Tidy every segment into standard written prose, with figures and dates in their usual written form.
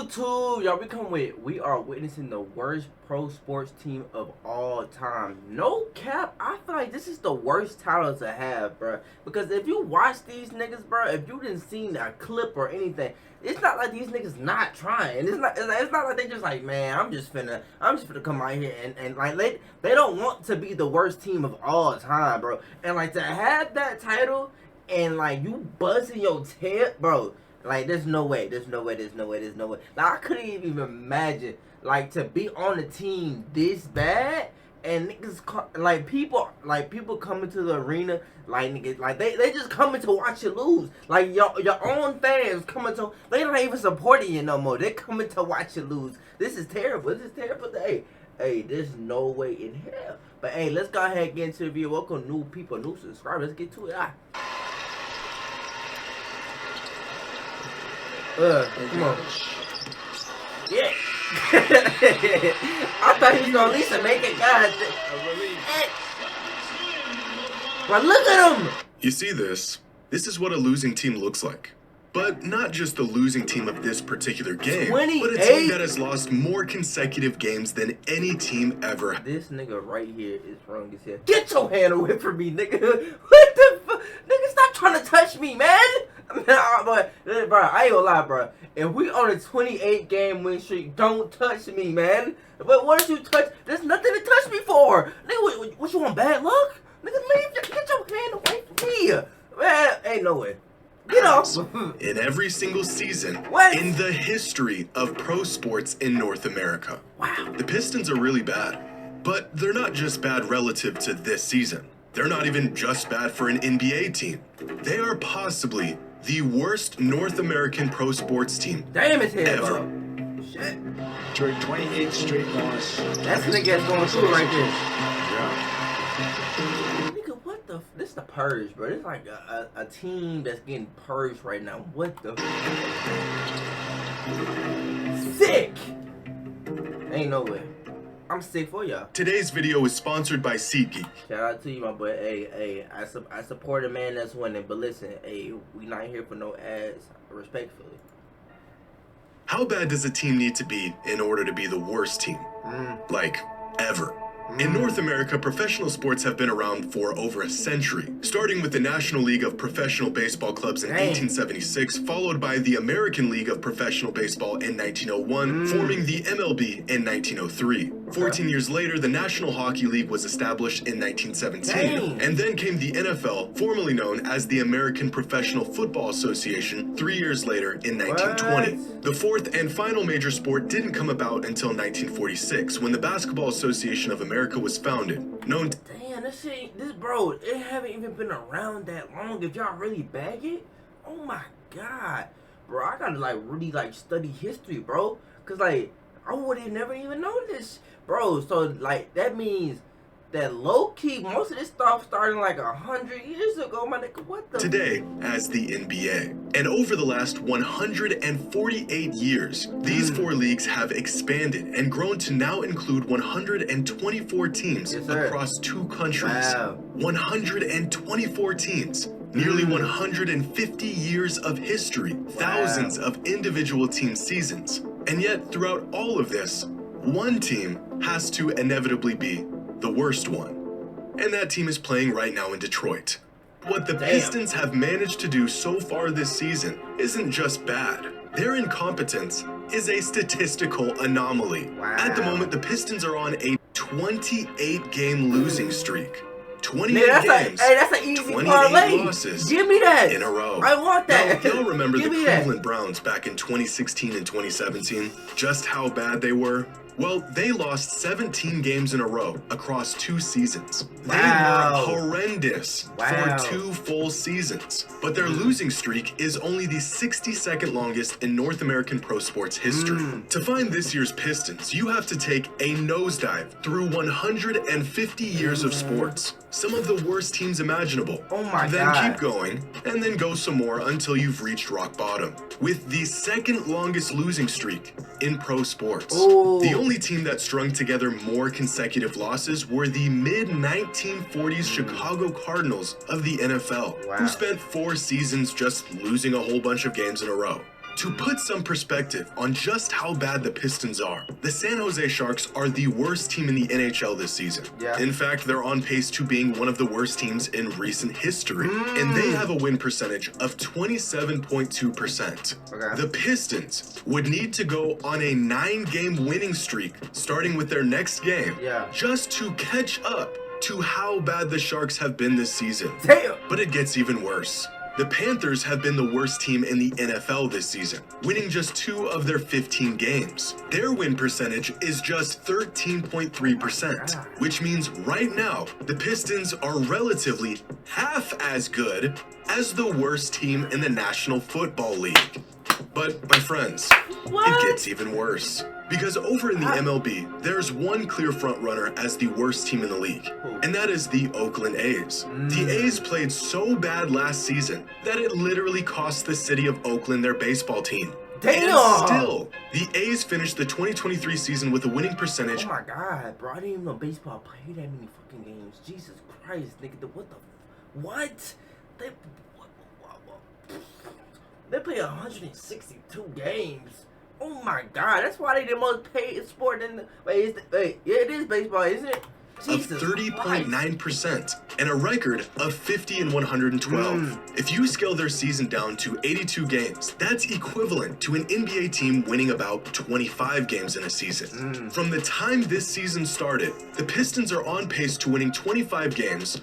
YouTube? Y'all, we are witnessing the worst pro sports team of all time. No cap, I feel like this is the worst title to have, bro. Because if you watch these niggas, bro, if you didn't see a clip or anything, it's not like these niggas not trying. It's not like they just like, man, I'm just finna come out here and like they don't want to be the worst team of all time, bro. And like to have that title and like you buzzing your tail, bro. Like, there's no way. Like, I couldn't even imagine, like, to be on a team this bad, and niggas, like, people coming to the arena, like, niggas, like, they just coming to watch you lose. Like, your own fans coming to, they not even supporting you no more. They coming to watch you lose. This is terrible. Hey, there's no way in hell. But, hey, let's go ahead and get into the video. Welcome new people, new subscribers. Let's get to it. Come on. Yeah. I thought he was gonna at least make it, God. But look at him. You see this? This is what a losing team looks like. But not just the losing team of this particular game, 28? but a team that has lost more consecutive games than any team ever. This nigga right here is wrong as hell. Get your hand away from me, nigga. What the fuck? Nigga, stop trying to touch me, man. Nah, but, bro, I ain't gonna lie, bro. If we on a 28-game win streak, don't touch me, man. But what did you touch? There's nothing to touch me for. Nigga, what you want, bad luck? Nigga, get your hand away from me. Man, ain't no way. Get off. In every single season in the history of pro sports in North America. Wow. The Pistons are really bad. But they're not just bad relative to this season. They're not even just bad for an NBA team. They are possibly the worst North American pro sports team ever. Shit. During 28 straight loss. That's the nigga that's going through right there. Yeah. Nigga, what the? This is the purge, bro. It's like a team that's getting purged right now. What the? Sick. Ain't no way. I'm sick for y'all. Today's video is sponsored by SeatGeek. Shout out to you, my boy. Hey, I support a man that's winning, but listen, hey, we not here for no ads, respectfully. How bad does a team need to be in order to be the worst team? Like, ever. In North America, professional sports have been around for over a century, starting with the National League of Professional Baseball Clubs in 1876, followed by the American League of Professional Baseball in 1901, forming the MLB in 1903. 14 years later, the National Hockey League was established in 1917, and then came the NFL, formerly known as the American Professional Football Association, 3 years later in 1920. The fourth and final major sport didn't come about until 1946, when the Basketball Association of America was founded, known. Damn, this bro, it haven't even been around that long. If y'all really bag it, oh my god, bro, I gotta like really like study history, bro, cause like I would have never even known this, bro. So like that means that low key most of this stuff started like 100 years ago, my nigga. What the? Today as the NBA, and over the last 148 years, these four leagues have expanded and grown to now include 124 teams across 2 countries. 124 teams. Nearly 150 years of history, thousands of individual team seasons. And yet, throughout all of this, one team has to inevitably be the worst one. And that team is playing right now in Detroit. What the Pistons have managed to do so far this season isn't just bad. Their incompetence is a statistical anomaly. At the moment, the Pistons are on a 28-game losing streak. 28 games, that's an easy 28 parlay. losses Give me that in a row. I want that. Now, y'all remember the Give me Cleveland Browns back in 2016 and 2017? Just how bad they were? Well, they lost 17 games in a row across 2 seasons. They were horrendous for 2 full seasons. But their losing streak is only the 62nd longest in North American pro sports history. To find this year's Pistons, you have to take a nosedive through 150 years of sports. Some of the worst teams imaginable. Oh my then God. keep going, and then go some more until you've reached rock bottom. With the second longest losing streak in pro sports. The only team that strung together more consecutive losses were the mid-1940s Chicago Cardinals of the NFL, who spent 4 seasons just losing a whole bunch of games in a row. To put some perspective on just how bad the Pistons are, the San Jose Sharks are the worst team in the NHL this season. Yeah. In fact, they're on pace to being one of the worst teams in recent history, and they have a win percentage of 27.2%. Okay. The Pistons would need to go on a 9-game winning streak starting with their next game just to catch up to how bad the Sharks have been this season. Damn. But it gets even worse. The Panthers have been the worst team in the NFL this season, winning just 2 of their 15 games. Their win percentage is just 13.3%, which means right now, the Pistons are relatively half as good as the worst team in the National Football League. But, my friends, it gets even worse. Because over in the MLB, there's one clear frontrunner as the worst team in the league, and that is the Oakland A's. The A's played so bad last season that it literally cost the city of Oakland their baseball team. Damn! And still, the A's finished the 2023 season with a winning percentage. Oh my god, bro, I didn't even know baseball played that many fucking games. Jesus Christ, nigga, what? They play 162 games. Oh my god, that's why they the most paid sport in the it is baseball, isn't it? Of 30.9% and a record of 50 and 112. If you scale their season down to 82 games, that's equivalent to an NBA team winning about 25 games in a season. From the time this season started, the Pistons are on pace to winning 25 games,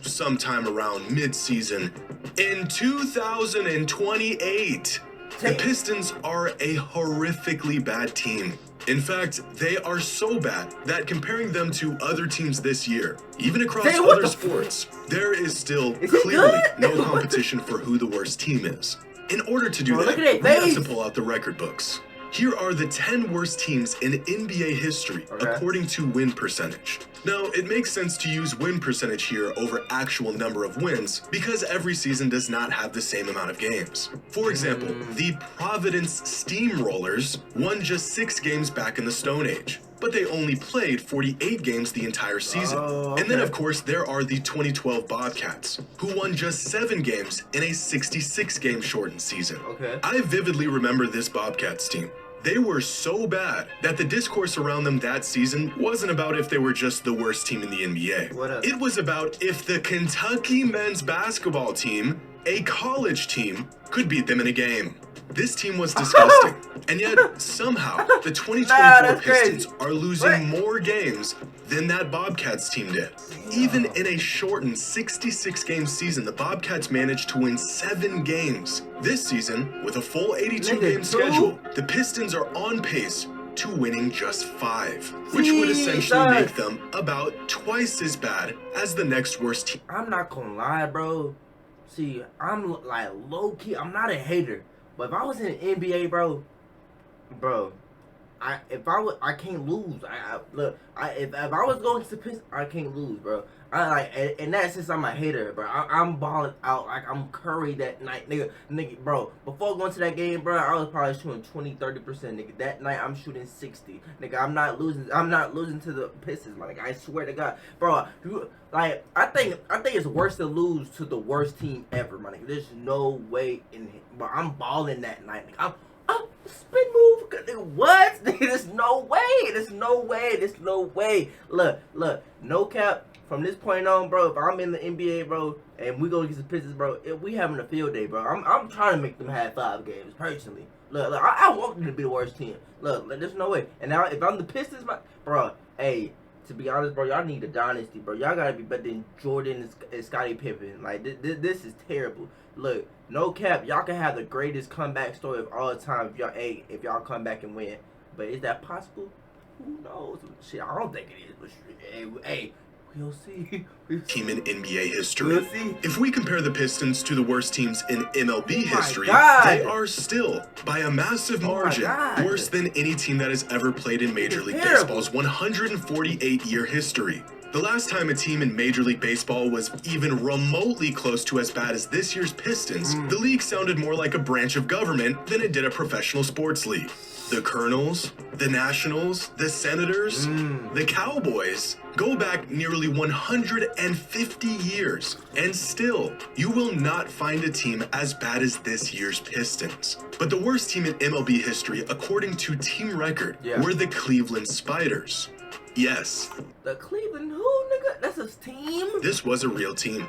sometime around mid-season, in 2028. The Pistons are a horrifically bad team. In fact, they are so bad that comparing them to other teams this year, even across other sports, there is still clearly no competition for who the worst team is. In order to do that, we have to pull out the record books. Here are the 10 worst teams in NBA history according to win percentage. Now, it makes sense to use win percentage here over actual number of wins because every season does not have the same amount of games. For example, the Providence Steamrollers won just 6 games back in the Stone Age, but they only played 48 games the entire season. And then, of course, there are the 2012 Bobcats, who won just 7 games in a 66-game shortened season. I vividly remember this Bobcats team. They were so bad that the discourse around them that season wasn't about if they were just the worst team in the NBA. It was about if the Kentucky men's basketball team, a college team, could beat them in a game. This team was disgusting, and yet somehow the 2024 Pistons are losing more games than that Bobcats team did. Even in a shortened 66-game season, the Bobcats managed to win 7 games. This season, with a full 82-game schedule, the Pistons are on pace to winning just 5, which would essentially make them about twice as bad as the next worst team. I'm not gonna lie, bro. See, I'm like low-key, I'm not a hater. But if I was in the NBA, bro, I can't lose. If I was going to the Pistons, I can't lose, bro. In that sense, I'm a hater, bro. I'm balling out like I'm Curry that night, nigga, bro. Before going to that game, bro, I was probably shooting 20-30%, nigga. That night, I'm shooting 60, nigga. I'm not losing to the Pistons, like I swear to God, bro. I think it's worse to lose to the worst team ever, my nigga. There's no way in here, but I'm balling that night, nigga. I'm spin move, nigga. What? Nigga, there's no way. Look, no cap. From this point on, bro, if I'm in the NBA, bro, and we go against the Pistons, bro, we having a field day, bro. I'm trying to make them have 5 games, personally. Look, I want them to be the worst team. Look, there's no way. And now, if I'm the Pistons, bro, hey, to be honest, bro, y'all need a dynasty, bro. Y'all gotta be better than Jordan and Scottie Pippen. Like, this is terrible. Look, no cap, y'all can have the greatest comeback story of all time if y'all come back and win. But is that possible? Who knows? Shit, I don't think it is. But hey. We'll see. Team in NBA history. We'll see. If we compare the Pistons to the worst teams in MLB history, they are still, by a massive margin, worse than any team that has ever played in Major League Baseball's 148-year history. The last time a team in Major League Baseball was even remotely close to as bad as this year's Pistons, the league sounded more like a branch of government than it did a professional sports league. The Colonels, the Nationals, the Senators, the Cowboys go back nearly 150 years, and still, you will not find a team as bad as this year's Pistons. But the worst team in MLB history, according to Team Record, were the Cleveland Spiders. Yes. The Cleveland who, nigga? That's a team? This was a real team.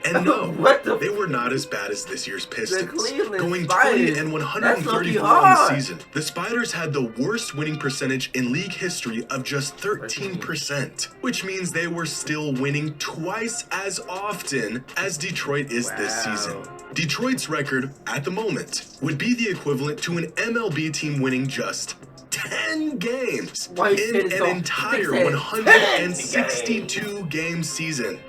And no, they were not as bad as this year's Pistons, going 20 and 134 on the season. The Spiders had the worst winning percentage in league history of just 13%, which means they were still winning twice as often as Detroit is this season. Detroit's record, at the moment, would be the equivalent to an MLB team winning just 10 games in an entire 162 game season.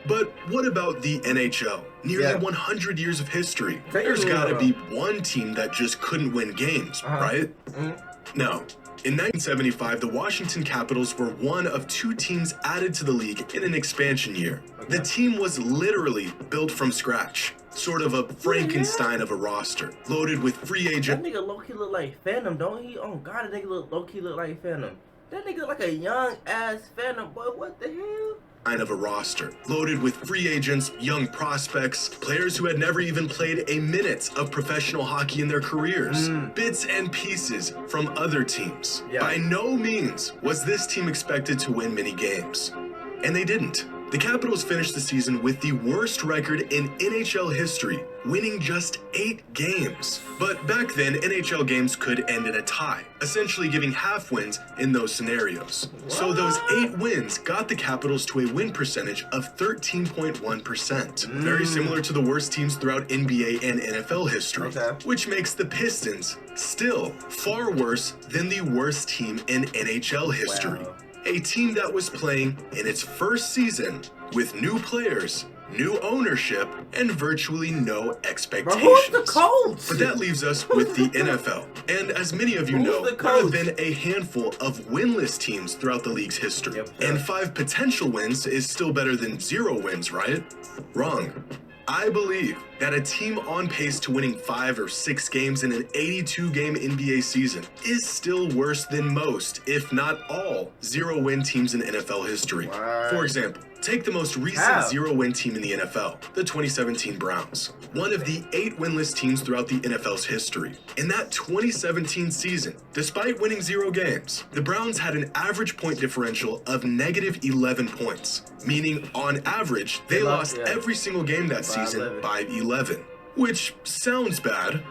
But what about the NHL? Nearly 100 years of history. There's gotta be one team that just couldn't win games, right? No. In 1975, the Washington Capitals were one of 2 teams added to the league in an expansion year. The team was literally built from scratch. Sort of a Frankenstein of a roster, loaded with free agent. That nigga low-key look like Phantom, don't he? Oh God, that nigga low-key look like Phantom. That nigga like a young ass Phantom, boy. What the hell? Of a roster loaded with free agents, young prospects, players who had never even played a minute of professional hockey in their careers, bits and pieces from other teams. By no means was this team expected to win many games, and they didn't. The Capitals finished the season with the worst record in NHL history, winning just 8 games. But back then, NHL games could end in a tie, essentially giving half wins in those scenarios. So those 8 wins got the Capitals to a win percentage of 13.1%, very similar to the worst teams throughout NBA and NFL history, which makes the Pistons still far worse than the worst team in NHL history. A team that was playing in its first season with new players, new ownership, and virtually no expectations. Bro, who's the coach? But that leaves us with the NFL. And as many of you know, there have been a handful of winless teams throughout the league's history. And 5 potential wins is still better than 0 wins, right? Wrong. I believe that a team on pace to winning 5 or 6 games in an 82-game NBA season is still worse than most, if not all, 0-win teams in NFL history. For example, take the most recent 0-win team in the NFL, the 2017 Browns, one of the 8 winless teams throughout the NFL's history. In that 2017 season, despite winning 0 games, the Browns had an average point differential of negative 11 points, meaning on average, they lost every single game that season by 11. Which sounds bad,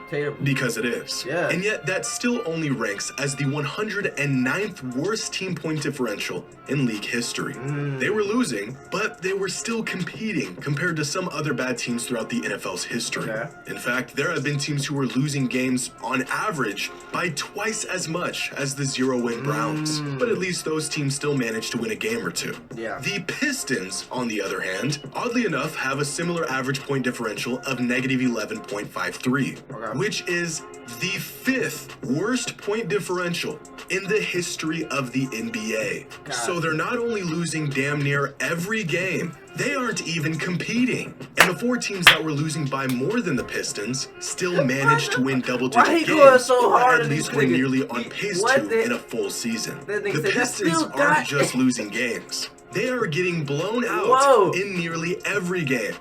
because it is. And yet that still only ranks as the 109th worst team point differential in league history. They were losing, but they were still competing compared to some other bad teams throughout the NFL's history. In fact, there have been teams who were losing games on average by twice as much as the 0-win Browns. But at least those teams still managed to win a game or 2. The Pistons, on the other hand, oddly enough, have a similar average point differential of negative 11.53, which is the 5th worst point differential in the history of the NBA. So they're not only losing damn near every game, they aren't even competing. And the 4 teams that were losing by more than the Pistons still managed to win double-digit games, or at least were nearly on pace to in a full season. The Pistons aren't just losing games. They are getting blown out in nearly every game.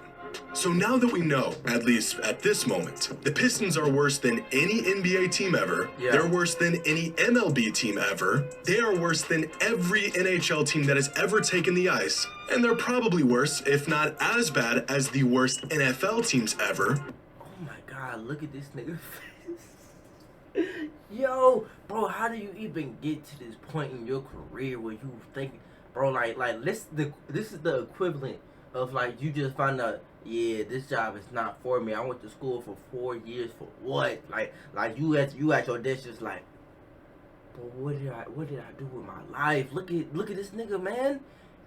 So now that we know, at least at this moment, the Pistons are worse than any NBA team ever, they're worse than any MLB team ever, they are worse than every NHL team that has ever taken the ice, and they're probably worse, if not as bad, as the worst NFL teams ever. Oh my God, look at this nigga face. Yo, bro, how do you even get to this point in your career where you think, bro, this is the equivalent of like you just find out, yeah, this job is not for me. I went to school for 4 years for what? Like you at your desk just like, but what did I do with my life? Look at this nigga, man.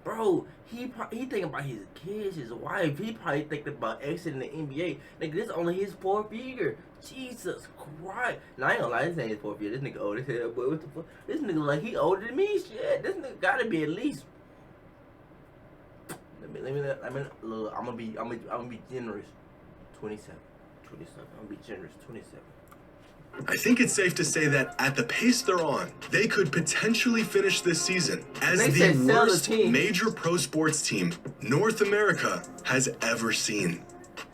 Bro, he thinking about his kids, his wife. He probably thinking about exiting the NBA. Nigga, this is only his 4th year. Jesus Christ. Now, I ain't gonna lie, this ain't his 4th year. This nigga old as hell, but what the fuck? This nigga like he older than me, shit. This nigga gotta be at least Look, I'm gonna be generous. 27. I'm gonna be generous. 27. I think it's safe to say that at the pace they're on, they could potentially finish this season as the worst major pro sports team North America has ever seen.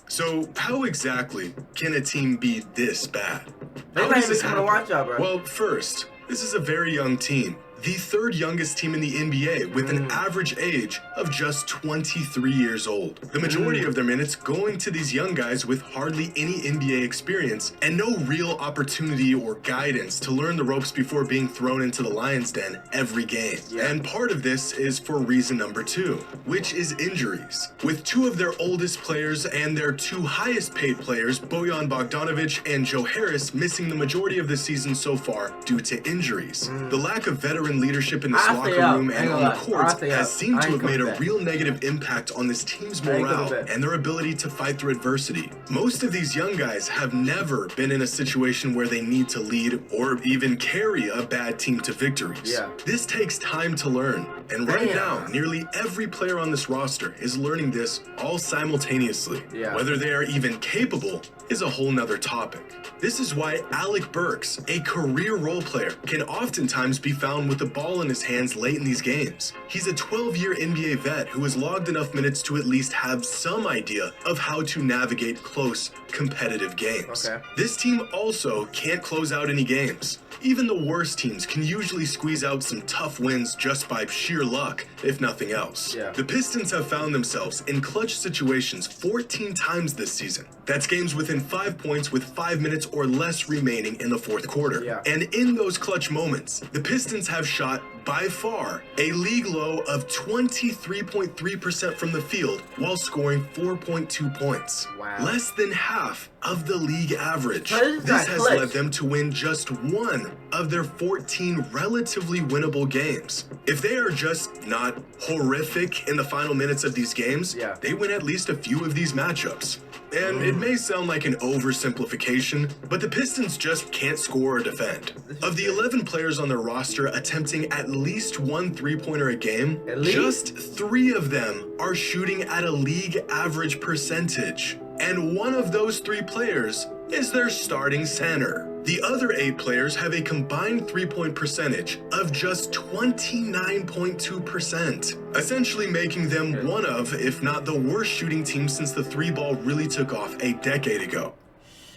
So how exactly can a team be this bad? They're not even coming to watch out, bro. Well, first, this is a very young team. The third youngest team in the NBA with an average age of just 23 years old. The majority of their minutes going to these young guys with hardly any NBA experience and no real opportunity or guidance to learn the ropes before being thrown into the lion's den every game. And part of this is for reason number 2, which is injuries. With 2 of their oldest players and their 2 highest paid players, Bojan Bogdanovic and Joe Harris, missing the majority of the season so far due to injuries. The lack of veteran leadership in this locker room and on the court has seemed to have made a real negative impact on this team's morale and their ability to fight through adversity. Most of these young guys have never been in a situation where they need to lead or even carry a bad team to victories. This takes time to learn, and right now, nearly every player on this roster is learning this all simultaneously. Whether they are even capable is a whole nother topic. This is why Alec Burks, a career role player, can oftentimes be found with the ball in his hands late in these games. He's a 12-year NBA vet who has logged enough minutes to at least have some idea of how to navigate close, competitive games. This team also can't close out any games. Even the worst teams can usually squeeze out some tough wins just by sheer luck, if nothing else. The Pistons have found themselves in clutch situations 14 times this season. That's games within 5 points with 5 minutes or less remaining in the fourth quarter. And in those clutch moments, the Pistons have shot by far a league low of 23.3% from the field while scoring 4.2 points. Less than half of the league average. This has led them to win just 1 of their 14 relatively winnable games. If they are just not horrific in the final minutes of these games, they win at least a few of these matchups. And it may sound like an oversimplification, but the Pistons just can't score or defend. Of the 11 players on their roster attempting at least 1 3-pointer a game, just 3 of them are shooting at a league average percentage. And one of those 3 players is their starting center. The other 8 players have a combined 3-point percentage of just 29.2%, essentially making them one of, if not the worst shooting team since the 3-ball really took off a decade ago.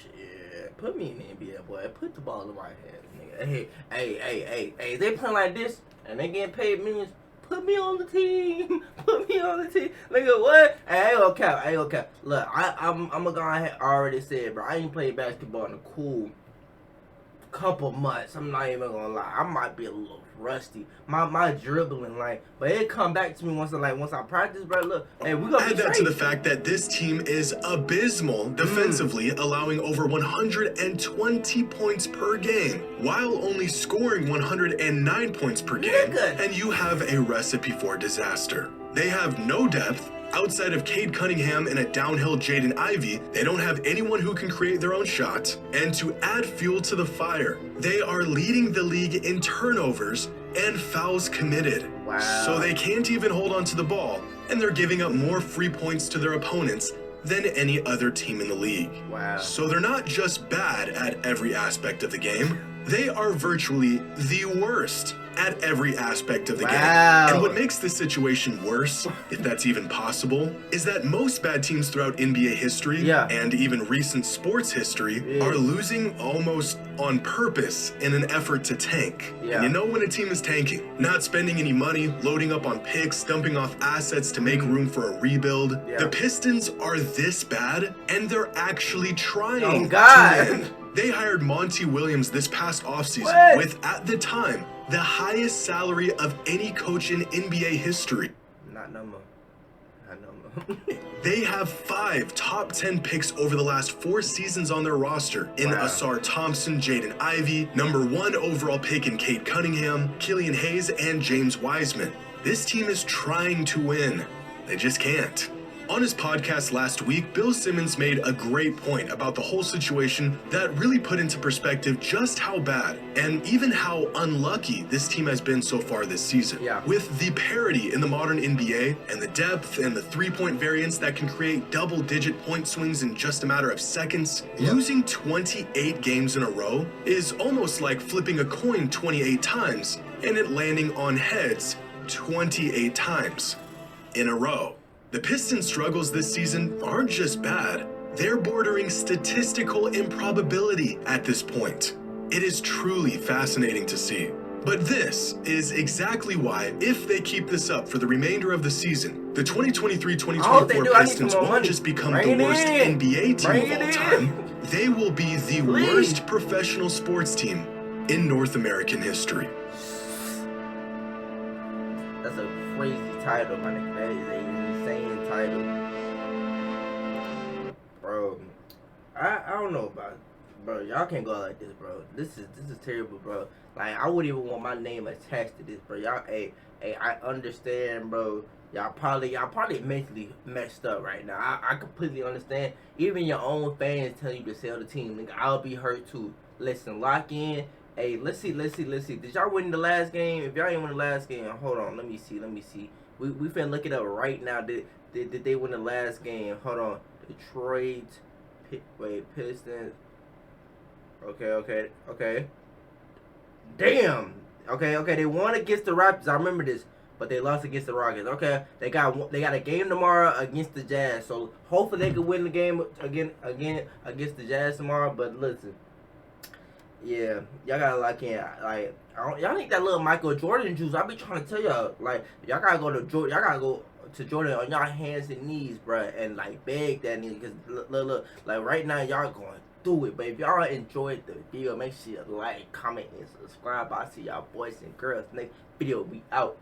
Shit, put me in the NBA, boy. Put the ball in the right hand, nigga. Hey, they playing like this and they getting paid millions. Put me on the team. Put me on the team. Nigga, what? Hey, I ain't gonna cap. Look, I'm gonna go ahead. I already said, bro. I ain't played basketball in a cool couple months. I'm not even gonna lie. I might be a little rusty. My dribbling, but it come back to me once I practice, bro. Look, hey, we gonna add that to the fact that this team is abysmal defensively, allowing over 120 points per game, while only scoring 109 points per game, and you have a recipe for disaster. They have no depth. Outside of Cade Cunningham and a downhill Jaden Ivey, they don't have anyone who can create their own shot. And to add fuel to the fire, they are leading the league in turnovers and fouls committed. So they can't even hold on to the ball, and they're giving up more free points to their opponents than any other team in the league. So they're not just bad at every aspect of the game, they are virtually the worst at every aspect of the game. And what makes this situation worse, if that's even possible, is that most bad teams throughout NBA history and even recent sports history are losing almost on purpose in an effort to tank. And you know when a team is tanking, not spending any money, loading up on picks, dumping off assets to make room for a rebuild. The Pistons are this bad, and they're actually trying to win. They hired Monty Williams this past offseason with, at the time, the highest salary of any coach in NBA history. Not no more. They have 5 top 10 picks over the last 4 seasons on their roster in Asar Thompson, Jaden Ivey, number 1 overall pick in Cade Cunningham, Killian Hayes, and James Wiseman. This team is trying to win. They just can't. On his podcast last week, Bill Simmons made a great point about the whole situation that really put into perspective just how bad and even how unlucky this team has been so far this season. Yeah. With the parity in the modern NBA and the depth and the three-point variance that can create double-digit point swings in just a matter of seconds, losing 28 games in a row is almost like flipping a coin 28 times and it landing on heads 28 times in a row. The Pistons' struggles this season aren't just bad, they're bordering statistical improbability at this point. It is truly fascinating to see. But this is exactly why, if they keep this up for the remainder of the season, the 2023-2024 Pistons won't just become the worst NBA team of all time, they will be the worst professional sports team in North American history. That's a crazy title, my nigga. That is an insane title. Bro, I don't know about it. Bro, y'all can't go like this, bro. This is terrible, bro. Like, I wouldn't even want my name attached to this, bro. Y'all, hey, I understand, bro. Y'all probably mentally messed up right now. I completely understand. Even your own fans tell you to sell the team. Nigga, I'll be hurt too. Listen, lock in. Hey, let's see. Did y'all win the last game? If y'all ain't win the last game, hold on. Let me see. We finna look it up right now. Did they win the last game? Hold on. Detroit. Pistons. Okay. Damn. Okay. They won against the Raptors. I remember this, but they lost against the Rockets. Okay. They got a game tomorrow against the Jazz. So hopefully they can win the game again against the Jazz tomorrow. But listen. Yeah, y'all gotta lock in. Like, y'all need that little Michael Jordan juice. I be trying to tell y'all, like, y'all gotta go to Jordan. Y'all gotta go to Jordan on y'all hands and knees, bruh, and like beg that nigga. Cause look, like right now y'all going through it. But if y'all enjoyed the video, make sure you like, comment, and subscribe. I see y'all boys and girls. Next video, we out.